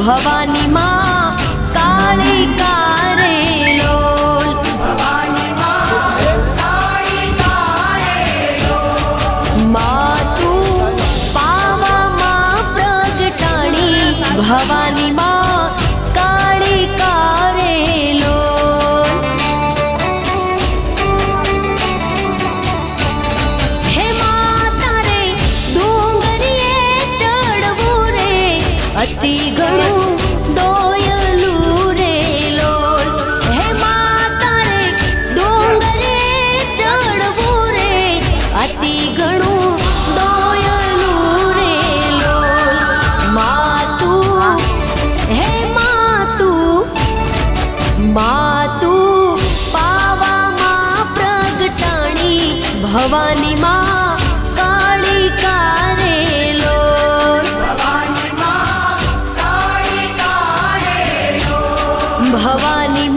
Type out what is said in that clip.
भवानी माँ काली कारेलो मातु पावा माँ प्रगटाणी भवानी माँ काली कारेलो हे माता रे डोंगरिये चढ़वू रे अति घणू दोयलू रे लोल हे माता रे डोंगरे चढ़वू रे अति घणू दोयलू रे लोल मातू हे मातू पावा माँ प्रगटाणी भवानी माँ काली कारेलो भवानी